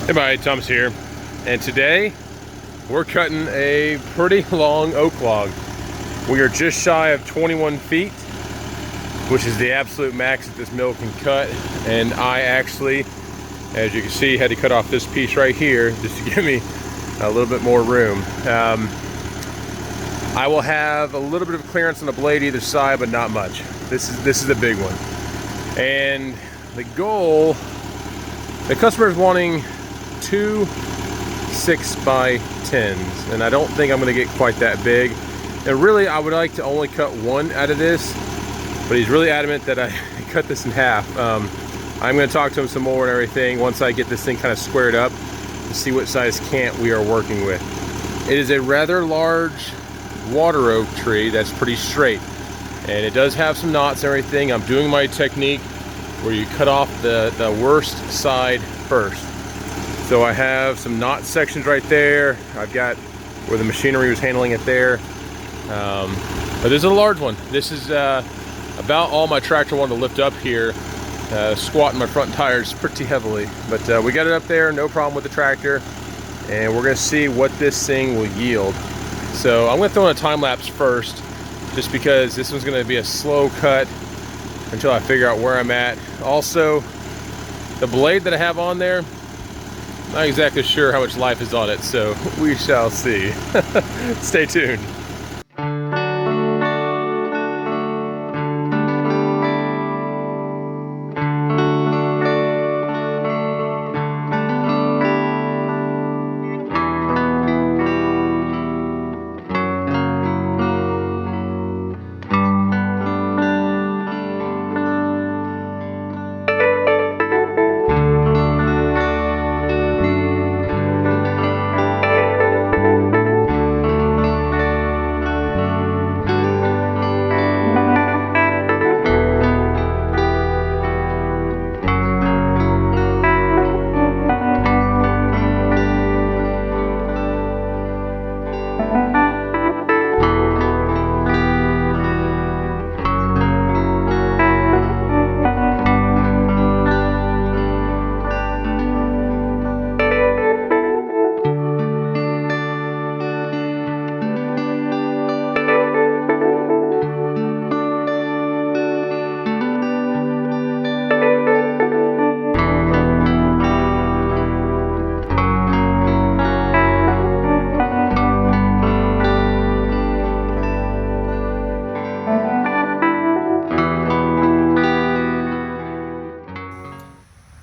Hey buddy, Tom's here, and today we're cutting a pretty long oak log. We are just shy of 21 feet, which is the absolute max that this mill can cut, and I actually, as you can see, had to cut off this piece right here just to give me a little bit more room. I will have a little bit of clearance on the blade either side, but not much. This is a big one, and the goal, the customer is wanting 2 6x10s, and I don't think I'm going to get quite that big. And really, I would like to only cut one out of this, but he's really adamant that I cut this in half. I'm going to talk to him some more and everything once I get this thing kind of squared up to see what size cant we are working with. It is a rather large water oak tree that's pretty straight, and it does have some knots and everything. I'm doing my technique where you cut off the worst side first. So I have some knot sections right there. I've got where the machinery was handling it there. But this is a large one. This is about all my tractor wanted to lift up here, squatting my front tires pretty heavily. But we got it up there, no problem with the tractor. And we're gonna see what this thing will yield. So I'm gonna throw in a time lapse first, just because this one's gonna be a slow cut until I figure out where I'm at. Also, the blade that I have on there, not exactly sure how much life is on it, so we shall see. Stay tuned.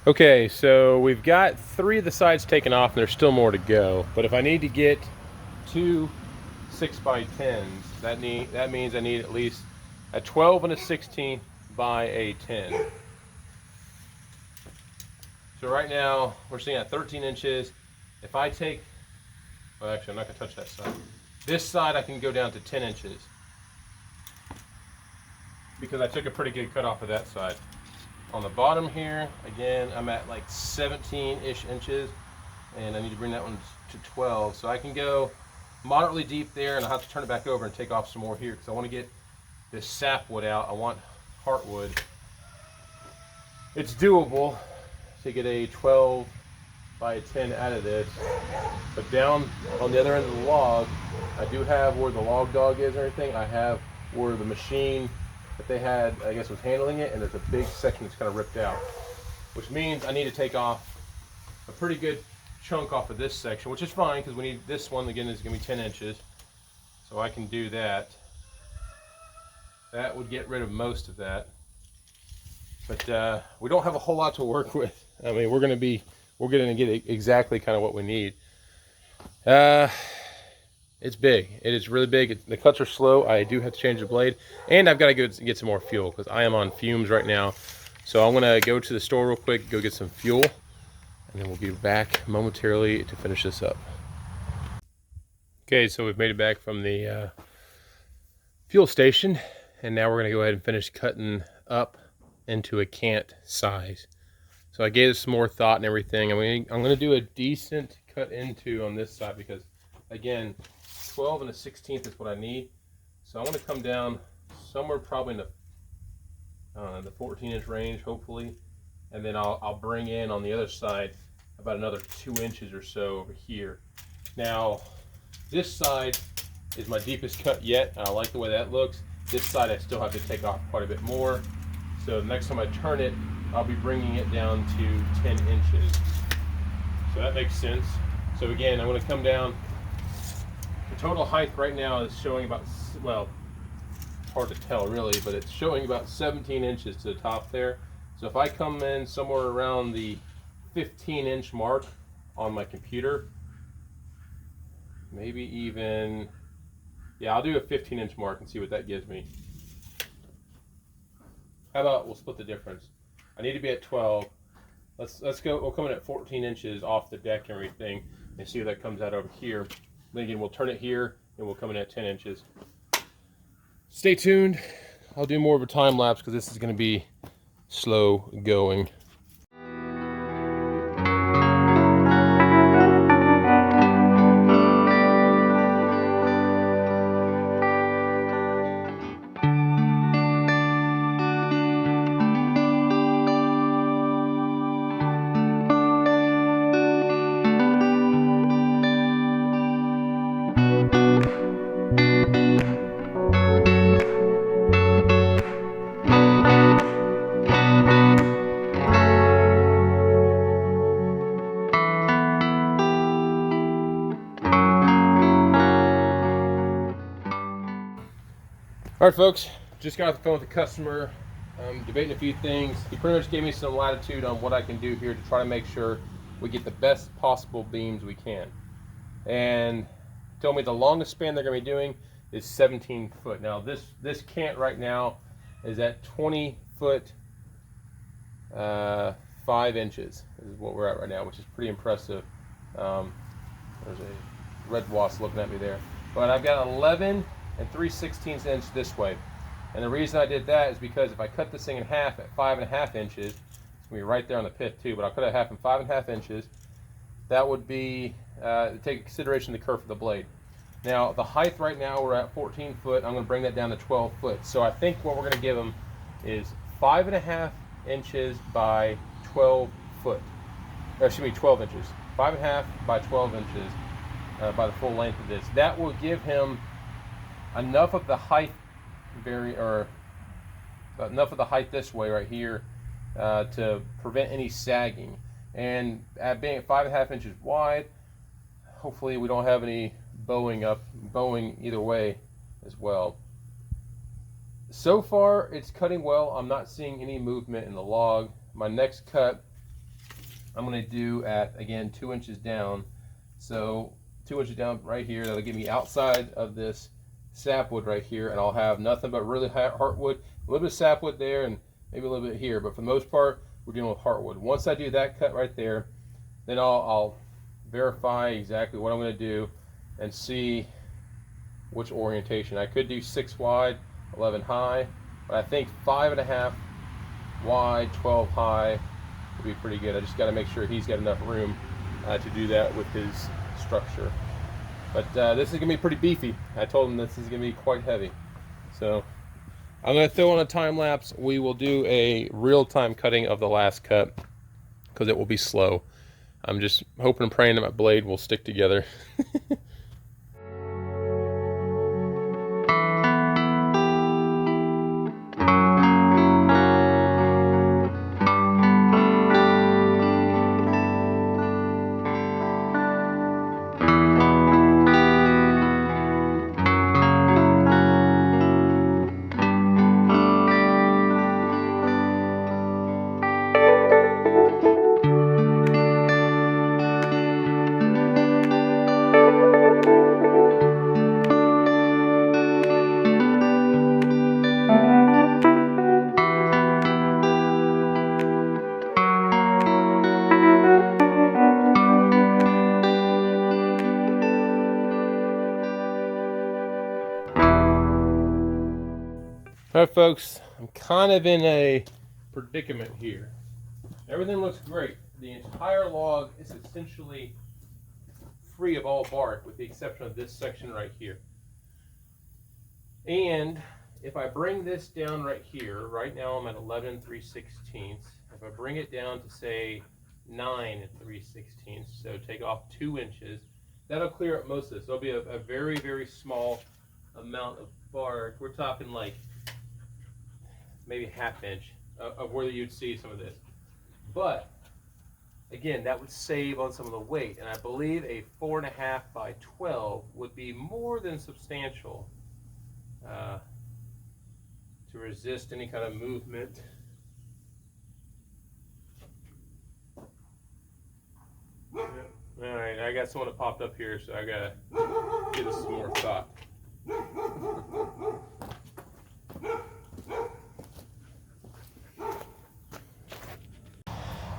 Okay, so we've got 3 of the sides taken off, and there's still more to go. But if I need to get 2 6x10s, that means I need at least a 12 and a 16 by a 10. So right now we're sitting at 13 inches. If I take, well, actually I'm not gonna touch that side. This side I can go down to 10 inches because I took a pretty good cut off of that side. On the bottom here, again, I'm at like 17-ish inches, and I need to bring that one to 12. So I can go moderately deep there, and I'll have to turn it back over and take off some more here because I want to get this sapwood out. I want heartwood. It's doable to get a 12 by a 10 out of this, but down on the other end of the log, I do have where the log dog is and everything. I have where the machine that they had, I guess, was handling it, and there's a big section that's kind of ripped out, which means I need to take off a pretty good chunk off of this section, which is fine because we need this one again is going to be 10 inches, so I can do that. That would get rid of most of that, but we don't have a whole lot to work with. I mean, we're going to get exactly kind of what we need. It's big. It is really big. The cuts are slow. I do have to change the blade, and I've got to go get some more fuel because I am on fumes right now. So I'm gonna go to the store real quick, go get some fuel, and then we'll be back momentarily to finish this up. Okay, so we've made it back from the fuel station, and now we're gonna go ahead and finish cutting up into a cant size. So I gave it some more thought and everything. I'm gonna do a decent cut into on this side because, again, 12 and a 16th is what I need. So I'm going to come down somewhere probably in the 14-inch range, hopefully, and then I'll bring in on the other side about another 2 inches or so over here. Now, this side is my deepest cut yet, and I like the way that looks. This side I still have to take off quite a bit more. So the next time I turn it, I'll be bringing it down to 10 inches. So that makes sense. So again, I'm going to come down. The total height right now is showing about, well, it's hard to tell really, but it's showing about 17 inches to the top there. So if I come in somewhere around the 15-inch mark on my computer, maybe even, yeah, I'll do a 15-inch mark and see what that gives me. How about we'll split the difference? I need to be at 12. Let's go. We'll come in at 14 inches off the deck and everything, and see what that comes out over here. Then again, we'll turn it here, and we'll come in at 10 inches. Stay tuned. I'll do more of a time lapse because this is going to be slow going. All right, folks, just got off the phone with the customer. I'm debating a few things. He pretty much gave me some latitude on what I can do here to try to make sure we get the best possible beams we can. And told me the longest span they're gonna be doing is 17 foot. Now this cant right now is at 20 foot 5 inches is what we're at right now, which is pretty impressive. There's a red wasp looking at me there. But I've got 11 and 3/16 inch this way. And the reason I did that is because if I cut this thing in half at 5.5 inches, it's gonna be right there on the pit too, but I'll cut it in half in 5.5 inches. That would be, take into consideration the curve of the blade. Now the height right now, we're at 14 foot. I'm gonna bring that down to 12 foot. So I think what we're gonna give them is 5.5 inches by 12 foot. Or excuse me, 12 inches. 5.5 by 12 inches by the full length of this. That will give him enough of the height enough of the height this way right here to prevent any sagging. And at being at 5.5 inches wide, hopefully we don't have any bowing either way as well. So far it's cutting well. I'm not seeing any movement in the log. My next cut I'm going to do at, again, 2 inches down. So 2 inches down right here, that'll get me outside of this sapwood right here, and I'll have nothing but really heartwood, a little bit of sapwood there and maybe a little bit here, but for the most part we're dealing with heartwood. Once I do that cut right there, then I'll verify exactly what I'm going to do and see which orientation. I could do 6 wide, 11 high, but I think 5.5 wide, 12 high would be pretty good. I just got to make sure he's got enough room to do that with his structure. But this is going to be pretty beefy. I told him this is going to be quite heavy. So I'm going to throw on a time lapse. We will do a real-time cutting of the last cut because it will be slow. I'm just hoping and praying that my blade will stick together. All right, folks, I'm kind of in a predicament here. Everything looks great. The entire log is essentially free of all bark with the exception of this section right here. And if I bring this down right here, right now I'm at 11 3/16. If I bring it down to say 9 3/16. So take off 2 inches. That'll clear up most of this. There'll be a very, very small amount of bark. We're talking like maybe a ½ inch of where you'd see some of this. But again, that would save on some of the weight, and I believe a 4.5 by 12 would be more than substantial to resist any kind of movement. All right, I got someone that popped up here, so I gotta give this some more thought.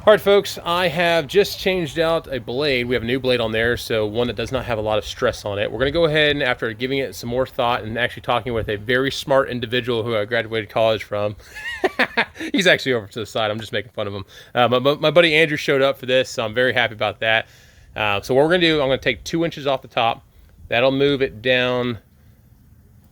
All right, folks, I have just changed out a blade. We have a new blade on there, so one that does not have a lot of stress on it. We're gonna go ahead and, after giving it some more thought and actually talking with a very smart individual who I graduated college from, he's actually over to the side, I'm just making fun of him. My buddy Andrew showed up for this, so I'm very happy about that. So what we're gonna do, I'm gonna take 2 inches off the top. That'll move it down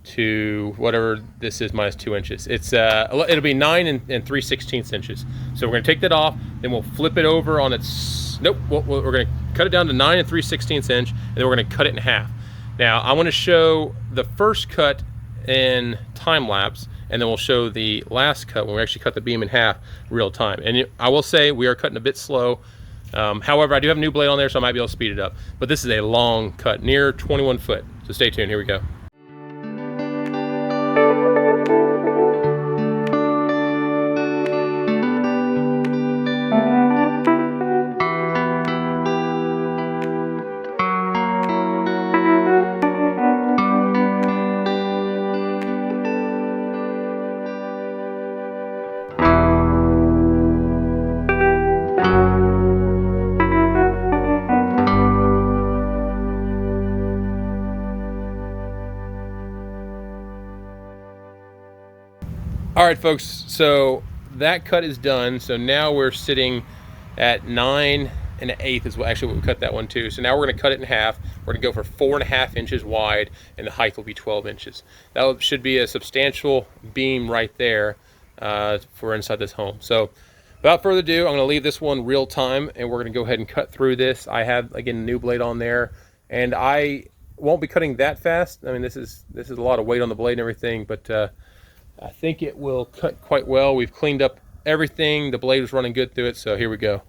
to whatever this is minus 2 inches. It'll be 9 3/16 inches. So we're gonna take that off, then we'll flip it over on its, we're gonna cut it down to 9 3/16 inch, and then we're gonna cut it in half. Now I wanna show the first cut in time lapse, and then we'll show the last cut when we actually cut the beam in half real time. And I will say we are cutting a bit slow. However, I do have a new blade on there, so I might be able to speed it up. But this is a long cut, near 21 foot. So stay tuned, here we go. All right, folks, so that cut is done. So now we're sitting at 9 1/8 is what actually we cut that one too. So now we're gonna cut it in half. We're gonna go for 4.5 inches wide, and the height will be 12 inches. That should be a substantial beam right there for inside this home. So without further ado, I'm gonna leave this one real time, and we're gonna go ahead and cut through this. I have, again, a new blade on there, and I won't be cutting that fast. I mean, this is a lot of weight on the blade and everything, but I think it will cut quite well. We've cleaned up everything. The blade was running good through it, so here we go.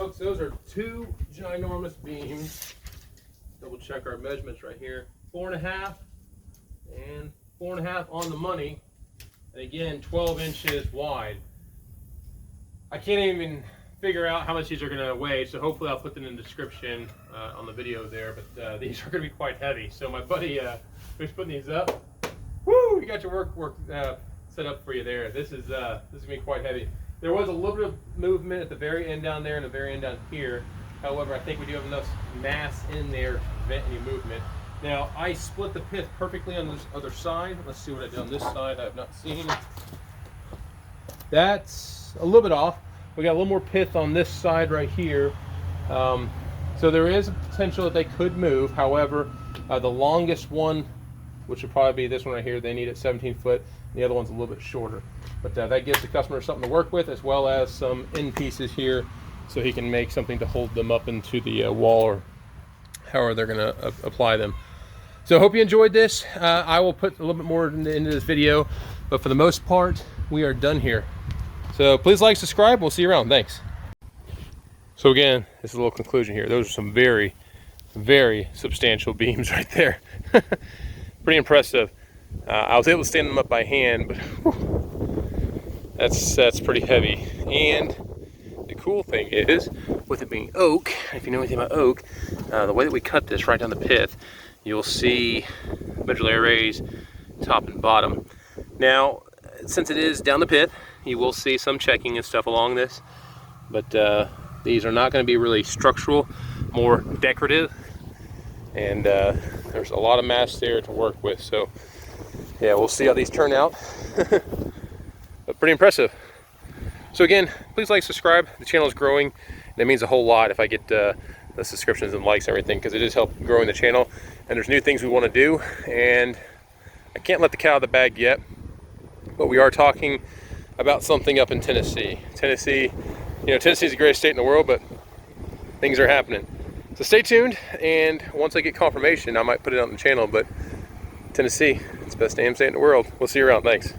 Folks, those are two ginormous beams. Double check our measurements right here. 4.5 and 4.5 on the money. And again, 12 inches wide. I can't even figure out how much these are going to weigh, so hopefully I'll put them in the description on the video there, but these are going to be quite heavy. So my buddy who's putting these up, woo, you got your work set up for you there. This is going to be quite heavy. There was a little bit of movement at the very end down there and the very end down here. However, I think we do have enough mass in there to prevent any movement. Now, I split the pith perfectly on this other side. Let's see what I did on this side. I have not seen. That's a little bit off. We got a little more pith on this side right here. So there is a potential that they could move. However, the longest one, which would probably be this one right here, they need it 17 foot. The other one's a little bit shorter. But that gives the customer something to work with, as well as some end pieces here, so he can make something to hold them up into the wall, or however they're gonna apply them. So I hope you enjoyed this. I will put a little bit more into this video, but for the most part, we are done here. So please like, subscribe, we'll see you around. Thanks. So again, this is a little conclusion here. Those are some very, very substantial beams right there. Pretty impressive. I was able to stand them up by hand, but whew, that's pretty heavy. And the cool thing is, with it being oak, if you know anything about oak, the way that we cut this right down the pith, you'll see medullary arrays top and bottom. Now, since it is down the pith, you will see some checking and stuff along this, but these are not going to be really structural, more decorative, and there's a lot of mass there to work with. So yeah, we'll see how these turn out. But pretty impressive. So again, please like, subscribe. The channel is growing, and it means a whole lot if I get the subscriptions and likes and everything, because it is helping growing the channel, and there's new things we want to do, and I can't let the cat out of the bag yet, but we are talking about something up in Tennessee. Tennessee, you know, Tennessee is the greatest state in the world, but things are happening. So stay tuned, and once I get confirmation, I might put it on the channel. But Tennessee, it's the best damn state in the world. We'll see you around. Thanks.